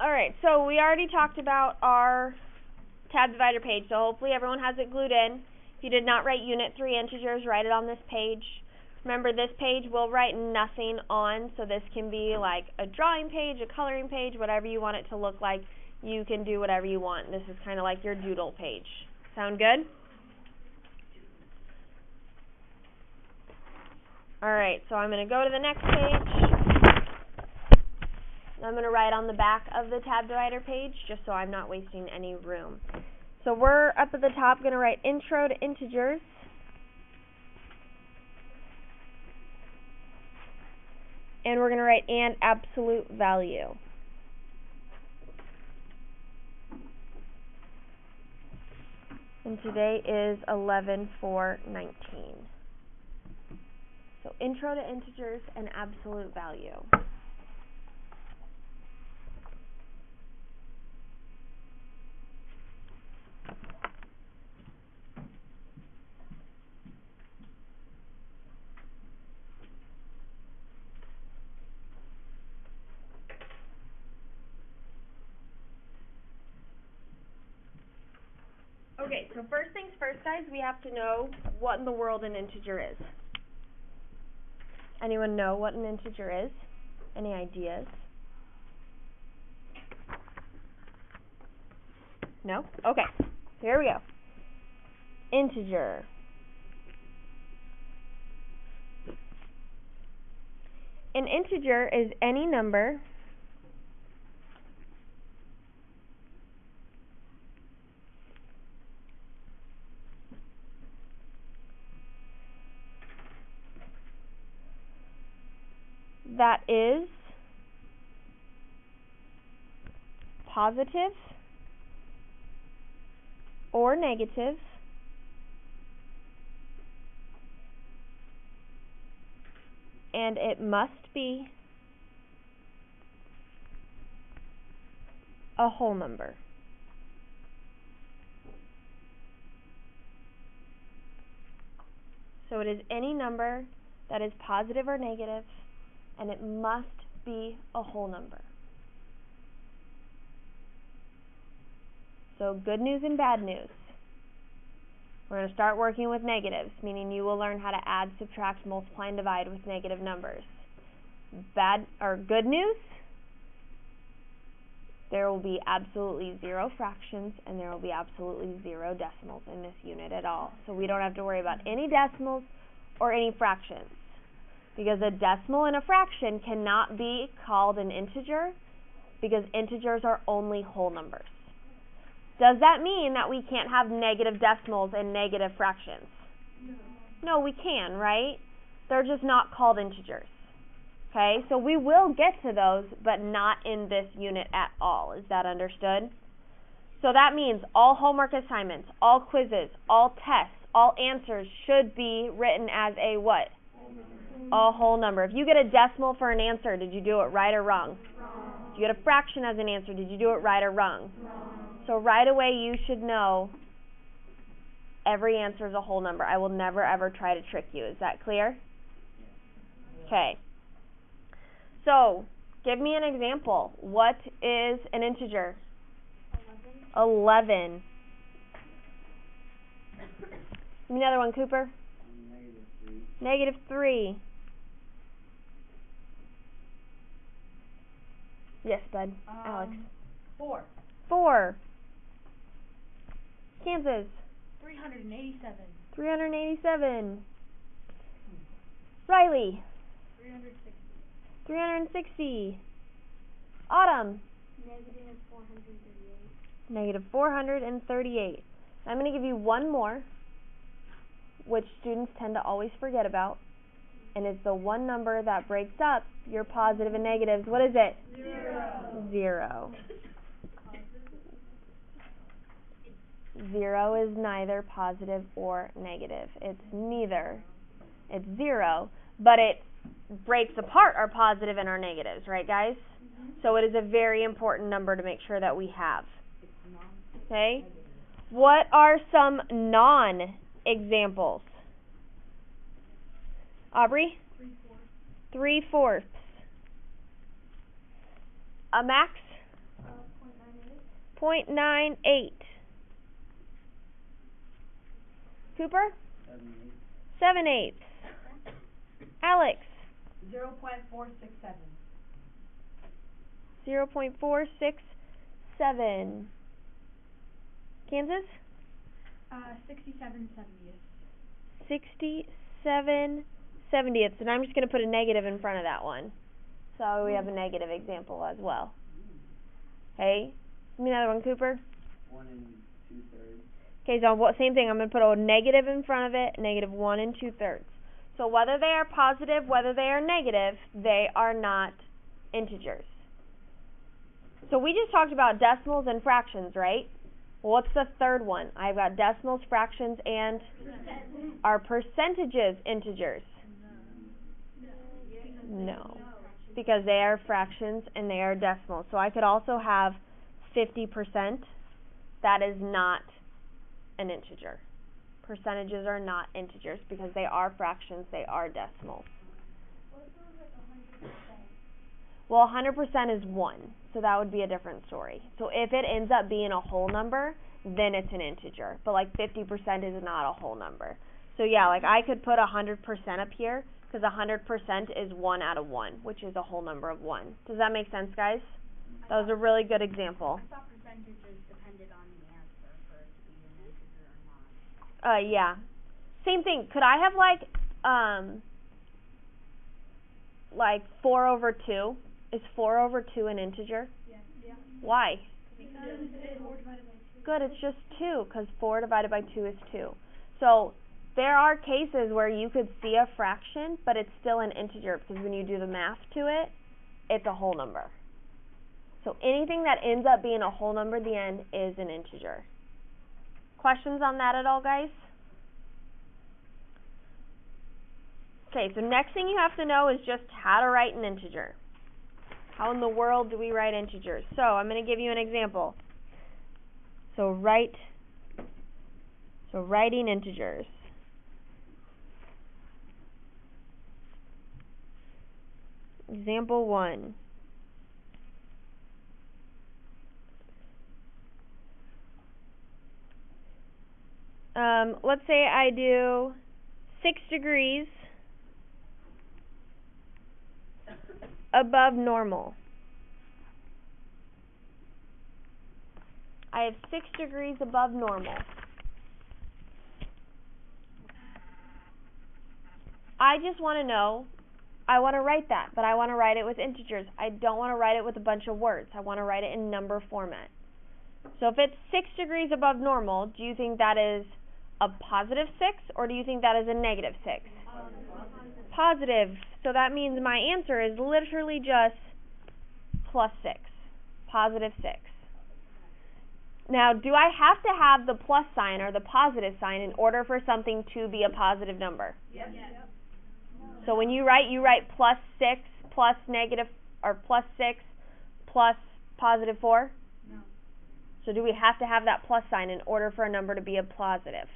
Alright, so we already talked about our tab divider page, so hopefully everyone has it glued in. If you did not write Unit 3 integers, write it on this page. Remember, this page will write nothing on, so this can be like a drawing page, a coloring page, whatever you want it to look like. You can do whatever you want. This is kind of like your doodle page. Sound good? Alright, so I'm going to go to the next page. I'm going to write on the back of the tab divider page, just so I'm not wasting any room. So we're up at the top going to write Intro to Integers. And we're going to write and absolute value. And today is 11/4/19. So Intro to Integers and absolute value. Okay, so first things first, guys, we have to know what in the world an integer is. Anyone know what an integer is? Any ideas? No? Okay, here we go. Integer. An integer is any number that is positive or negative and it must be a whole number. So it is any number that is positive or negative, and it must be a whole number. So good news and bad news. We're going to start working with negatives, meaning you will learn how to add, subtract, multiply, and divide with negative numbers. Bad or good news, there will be absolutely 0 fractions and there will be absolutely 0 decimals in this unit at all. So we don't have to worry about any decimals or any fractions, because a decimal and a fraction cannot be called an integer because integers are only whole numbers. Does that mean that we can't have negative decimals and negative fractions? No, we can, right? They're just not called integers. Okay, so we will get to those, but not in this unit at all. Is that understood? So that means all homework assignments, all quizzes, all tests, all answers should be written as a what? A whole number. If you get a decimal for an answer, did you do it right or wrong? Wrong. If you get a fraction as an answer, did you do it right or wrong? Wrong. So right away you should know every answer is a whole number. I will never ever try to trick you. Is that clear? Okay. So, give me an example. What is an integer? 11. Give me another one, Cooper. -3. -3. Yes, bud. Alex. 4. 4. Kansas. 387. 387. Riley. 360. 360. Autumn. -438. -438. I'm going to give you one more, which students tend to always forget about, and it's the one number that breaks up your positive and negatives. What is it? 0. 0. 0 is neither positive or negative. It's neither. It's 0, but it breaks apart our positive and our negatives, right, guys? So it is a very important number to make sure that we have. Okay? What are some non-examples? Aubrey? 3/4. 3/4. Max? 0.98. Cooper? 7/8. Alex? 0.467. 0.467. Kansas? 67/70. 67/70. And I'm just going to put a negative in front of that one. So we have a negative example as well. Okay? Give me another one, Cooper. 1 2/3. Okay, so same thing. I'm going to put a negative in front of it, negative 1 2/3. So whether they are positive, whether they are negative, they are not integers. So we just talked about decimals and fractions, right? Well, what's the third one? I've got decimals, fractions, and are percentages integers? No, because they are fractions and they are decimals. So I could also have 50%. That is not an integer. Percentages are not integers because they are fractions, they are decimals. Well, 100% is 1, so that would be a different story. So if it ends up being a whole number, then it's an integer. But like 50% is not a whole number. So yeah, like I could put 100% up here because 100% is 1 out of 1, which is a whole number of 1. Does that make sense, guys? That was a really good example. I thought percentages depended on the answer for it to be an integer or not. Yeah. Same thing. Could I have like 4/2? Is 4/2 an integer? Yeah. Why? Because it's 4 divided by 2. Good, it's just 2, because 4 divided by 2 is 2. So, there are cases where you could see a fraction, but it's still an integer, because when you do the math to it, it's a whole number. So, anything that ends up being a whole number at the end is an integer. Questions on that at all, guys? Okay, so next thing you have to know is just how to write an integer. How in the world do we write integers? So, I'm going to give you an example. So, writing integers. Example 1. Let's say I do 6 degrees above normal. I have 6 degrees above normal. I just want to know, I want to write that, but I want to write it with integers. I don't want to write it with a bunch of words. I want to write it in number format. So if it's 6 degrees above normal, do you think that is a positive 6, or do you think that is a negative 6? Positive. So that means my answer is literally just plus 6. Positive 6. Now, do I have to have the plus sign or the positive sign in order for something to be a positive number? Yes. So when you write plus 6 plus negative, or plus 6 plus positive 4? No. So do we have to have that plus sign in order for a number to be a positive?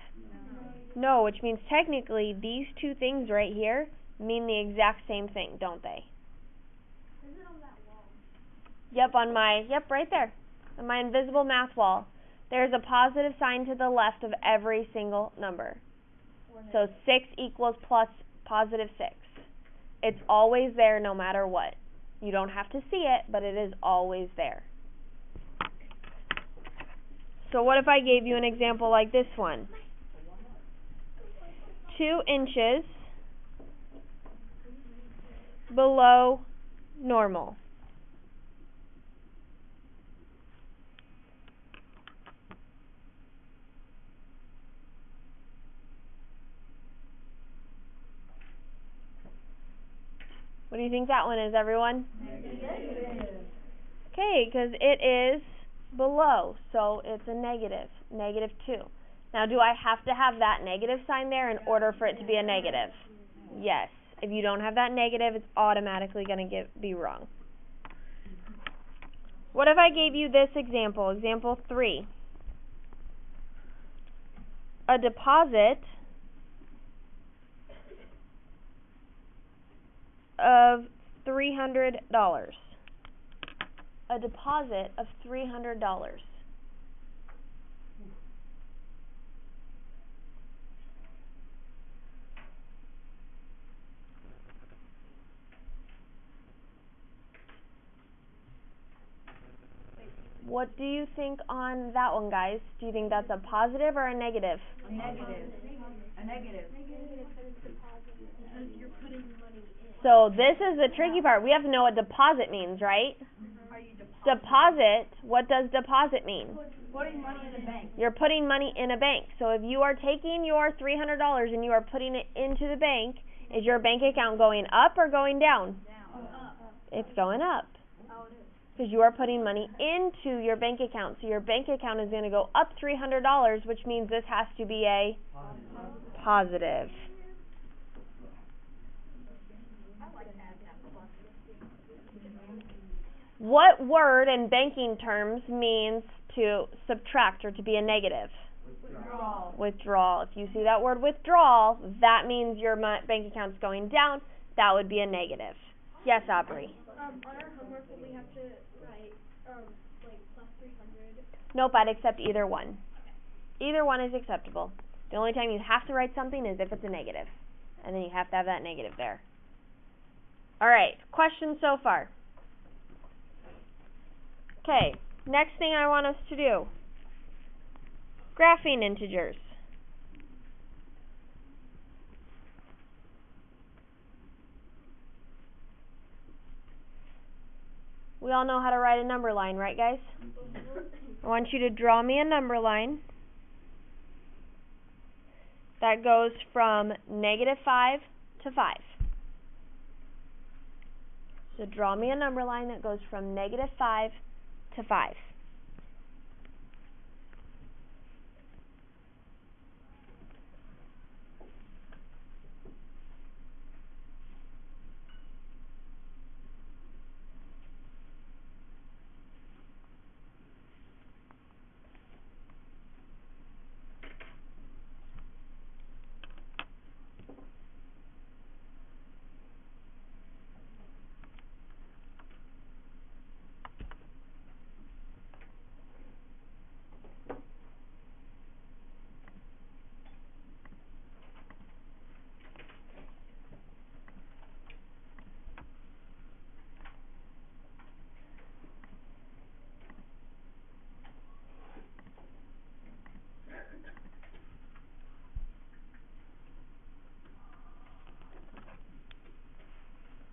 No, which means technically these two things right here mean the exact same thing, don't they? Is it on that wall? Yep, right there. On my invisible math wall. There's a positive sign to the left of every single number. So 6 equals plus positive 6. It's always there no matter what. You don't have to see it, but it is always there. So what if I gave you an example like this one? 2 inches below normal. What do you think that one is, everyone? Negative. Okay, because it is below, so it's a negative, negative 2. Now, do I have to have that negative sign there in order for it to be a negative? Yes. If you don't have that negative, it's automatically going to be wrong. What if I gave you this example, example 3? A deposit of $300. A deposit of $300. What do you think on that one, guys? Do you think that's a positive or a negative? A negative. A negative. So this is the tricky part. We have to know what deposit means, right? Deposit, what does deposit mean? Putting money in the bank. You're putting money in a bank. So if you are taking your $300 and you are putting it into the bank, is your bank account going up or going down? It's going up. Because you are putting money into your bank account. So your bank account is going to go up $300, which means this has to be a positive. What word in banking terms means to subtract or to be a negative? Withdrawal. Withdrawal. If you see that word withdrawal, that means your bank account's going down. That would be a negative. Yes, Aubrey? On our homework, will we have to write, like, plus 300? Nope, I'd accept either one. Either one is acceptable. The only time you have to write something is if it's a negative. And then you have to have that negative there. Alright, questions so far? Okay, next thing I want us to do. Graphing integers. We all know how to write a number line, right, guys? I want you to draw me a number line that goes from -5 to 5. So draw me a number line that goes from -5 to 5.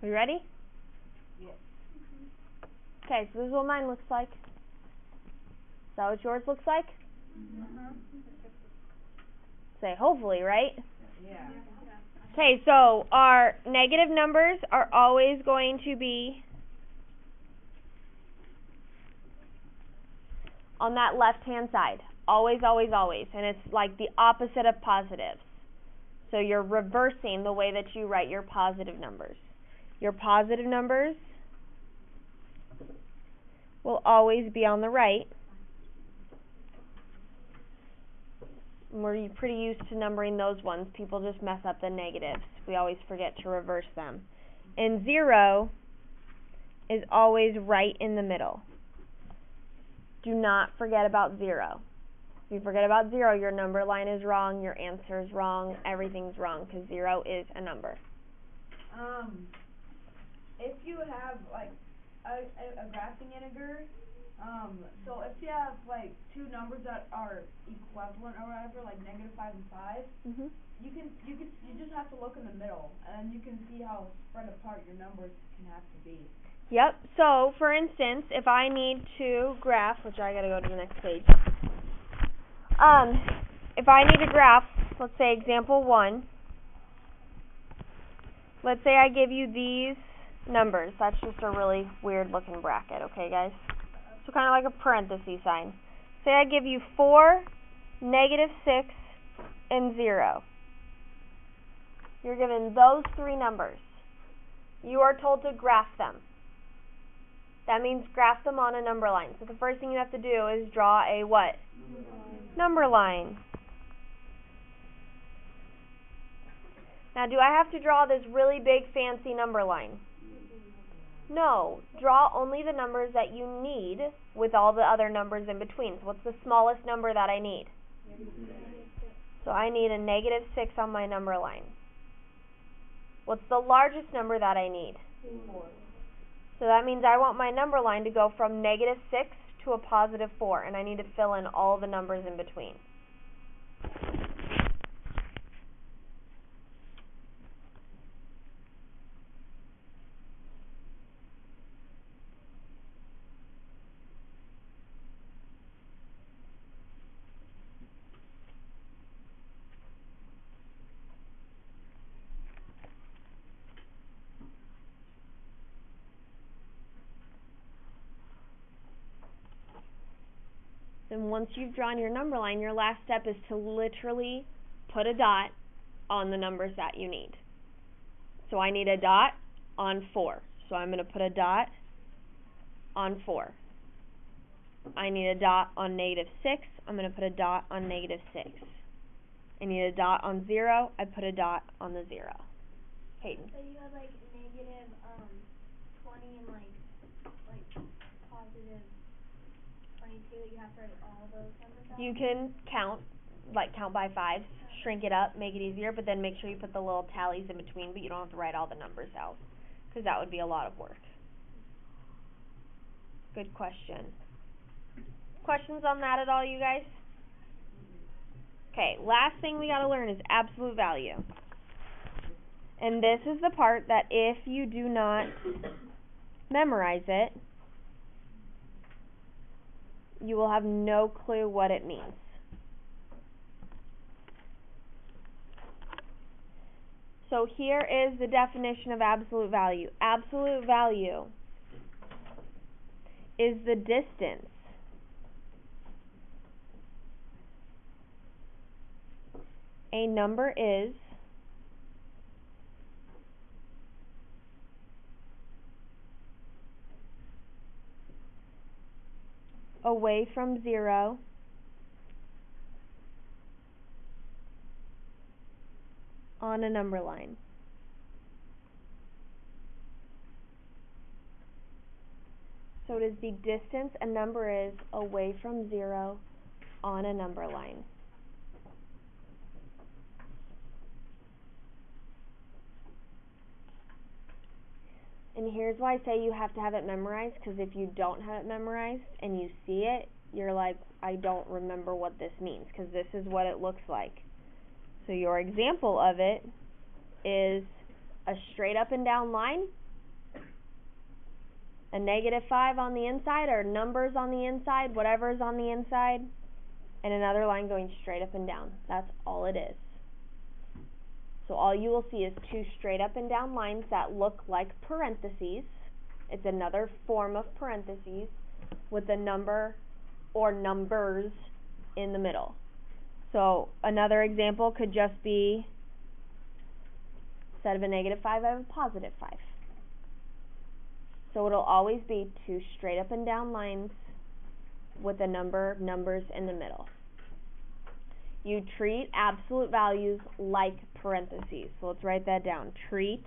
Are you ready? Yes. Okay, so this is what mine looks like. Is that what yours looks like? Say hopefully, right? Yeah. Okay, so our negative numbers are always going to be on that left-hand side. Always, always, always. And it's like the opposite of positives. So you're reversing the way that you write your positive numbers. Your positive numbers will always be on the right. We're pretty used to numbering those ones. People just mess up the negatives. We always forget to reverse them. And 0 is always right in the middle. Do not forget about 0. If you forget about 0, your number line is wrong, your answer is wrong, everything's wrong, because 0 is a number. If you have like a graphing integer, so if you have like two numbers that are equivalent or whatever, like -5 and 5, you just have to look in the middle, and you can see how spread apart your numbers can have to be. Yep. So for instance, if I need to graph, which I gotta go to the next page. If I need to graph, let's say example 1. Let's say I give you these numbers. That's just a really weird looking bracket, okay guys? So kind of like a parenthesis sign. Say I give you 4, -6, and 0. You're given those three numbers. You are told to graph them. That means graph them on a number line. So the first thing you have to do is draw a what? Number line. Now, do I have to draw this really big fancy number line? No. Draw only the numbers that you need with all the other numbers in between. So what's the smallest number that I need? So I need a -6 on my number line. What's the largest number that I need? 4. So that means I want my number line to go from -6 to a +4, and I need to fill in all the numbers in between. Then once you've drawn your number line, your last step is to literally put a dot on the numbers that you need. So I need a dot on 4. So I'm going to put a dot on 4. I need a dot on -6. I'm going to put a dot on -6. I need a dot on 0. I put a dot on the 0. Hayden. So you had like negative 20 and like positive 22. You have to write all those numbers out? You can count by 5s, shrink it up, make it easier, but then make sure you put the little tallies in between, but you don't have to write all the numbers out, because that would be a lot of work. Good question. Questions on that at all, you guys? Okay, last thing we gotta learn is absolute value. And this is the part that if you do not memorize it, you will have no clue what it means. So here is the definition of absolute value. Absolute value is the distance a number is away from 0 on a number line. So it is the distance a number is away from 0 on a number line. And here's why I say you have to have it memorized, because if you don't have it memorized and you see it, you're like, I don't remember what this means, because this is what it looks like. So your example of it is a straight up and down line, a -5 on the inside, or numbers on the inside, whatever's on the inside, and another line going straight up and down. That's all it is. So all you will see is two straight up and down lines that look like parentheses. It's another form of parentheses with a number or numbers in the middle. So another example could just be, instead of a -5, I have a +5. So it'll always be two straight up and down lines with a numbers in the middle. You treat absolute values like parentheses. So let's write that down. Treat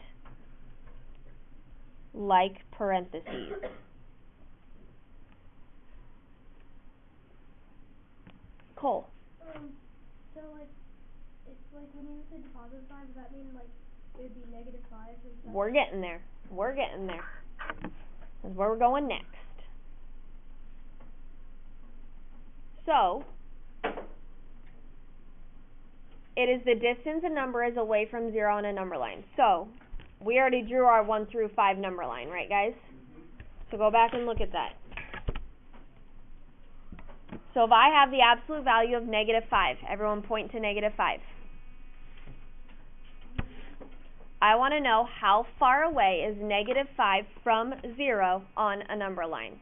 like parentheses. Cole. So like, it's like when you say deposit sign, does that mean like it would be -5 instead? We're getting there. We're getting there. This is where we're going next. So, it is the distance a number is away from 0 on a number line. So, we already drew our 1 through 5 number line, right guys? So go back and look at that. So if I have the absolute value of -5, everyone point to -5. I want to know how far away is -5 from 0 on a number line.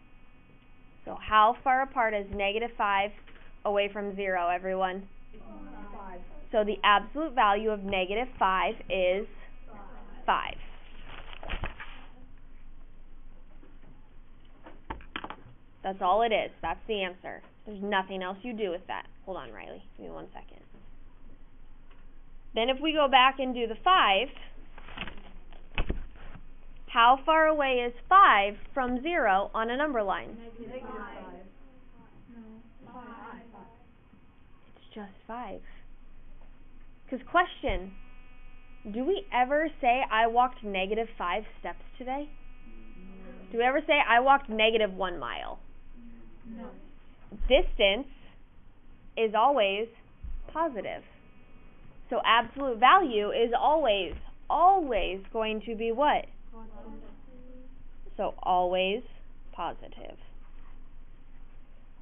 So how far apart is -5 away from 0, everyone? 5. So the absolute value of -5 is 5. That's all it is. That's the answer. There's nothing else you do with that. Hold on, Riley. Give me 1 second. Then if we go back and do the 5, how far away is 5 from 0 on a number line? -5. No. 5. It's just 5. Because question, do we ever say I walked -5 steps today? Do we ever say, I walked negative 1 mile? No. Distance is always positive. So absolute value is always going to be what? So always positive.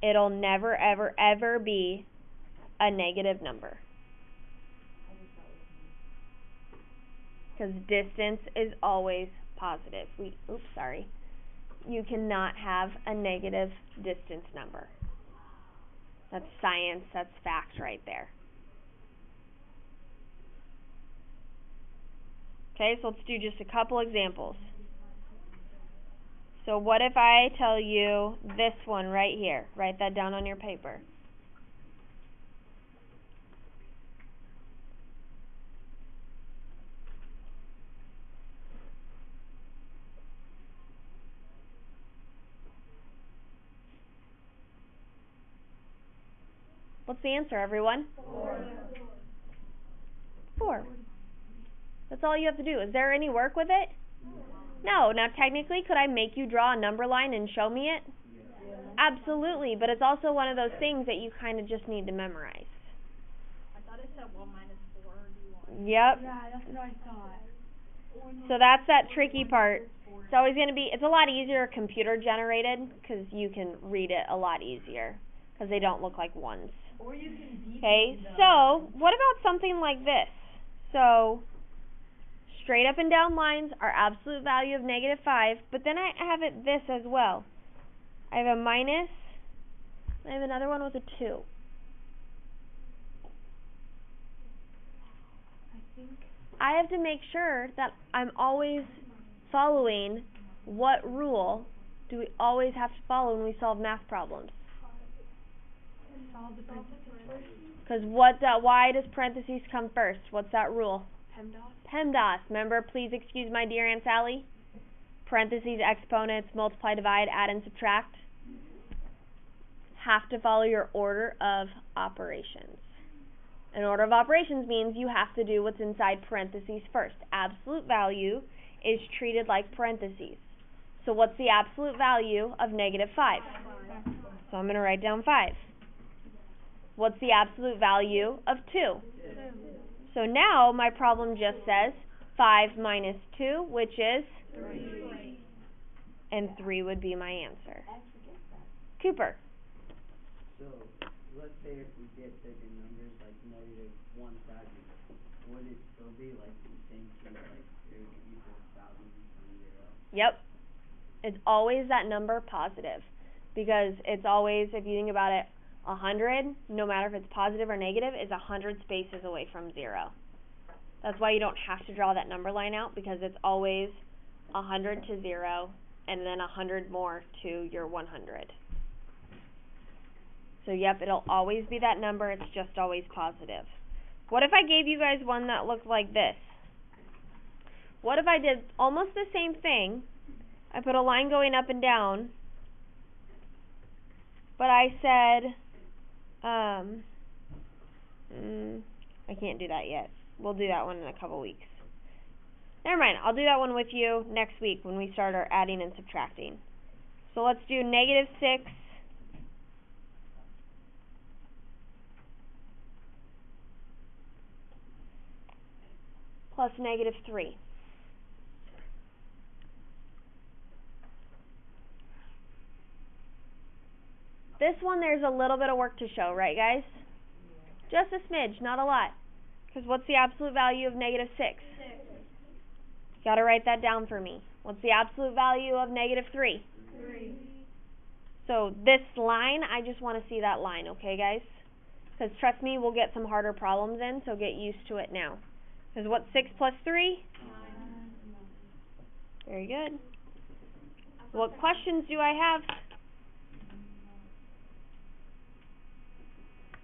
It'll never, ever, ever be a negative number. Because distance is always positive. You cannot have a negative distance number. That's science, that's fact right there. Okay, so let's do just a couple examples. So what if I tell you this one right here? Write that down on your paper. What's the answer, everyone? 4. That's all you have to do. Is there any work with it? No. Now, technically, could I make you draw a number line and show me it? Yeah. Absolutely, but it's also one of those things that you kind of just need to memorize. I thought it said 1 minus 4. Yep. Yeah, that's what I thought. So that's that tricky part. It's always going to be, it's a lot easier computer generated because you can read it a lot easier because they don't look like ones. Or you can Okay, so what about something like this? So straight up and down lines are absolute value of -5, but then I have it this as well. I have a minus, I have another one with a 2. I have to make sure that I'm always following what rule do we always have to follow when we solve math problems. solve the parentheses first. Because why does parentheses come first? What's that rule? PEMDAS. Remember, please excuse my dear Aunt Sally? Parentheses, exponents, multiply, divide, add, and subtract. Have to follow your order of operations. An order of operations means you have to do what's inside parentheses first. Absolute value is treated like parentheses. So what's the absolute value of -5? So I'm going to write down 5. What's the absolute value of 2? So now my problem just says 5 minus 2, which is 3. And 3 would be my answer. Cooper. So, let's say if we get bigger numbers, like -1,000, would it still be like the same thing, like it would equal 1,000 times 0? Yep. It's always that number positive. Because it's always, if you think about it, 100, no matter if it's positive or negative, is 100 spaces away from 0. That's why you don't have to draw that number line out, because it's always 100 to 0, and then 100 more to your 100. So yep, it'll always be that number, it's just always positive. What if I gave you guys one that looked like this? What if I did almost the same thing, I put a line going up and down, but I said, I can't do that yet. We'll do that one in a couple weeks. Never mind, I'll do that one with you next week when we start our adding and subtracting. So let's do -6 plus -3. This one, there's a little bit of work to show, right guys? Just a smidge, not a lot. Because what's the absolute value of -6? Gotta write that down for me. What's the absolute value of -3? 3. So this line, I just want to see that line, okay guys? Because trust me, we'll get some harder problems in, so get used to it now. Because what's 6 plus 3? 9. Very good. What questions do I have?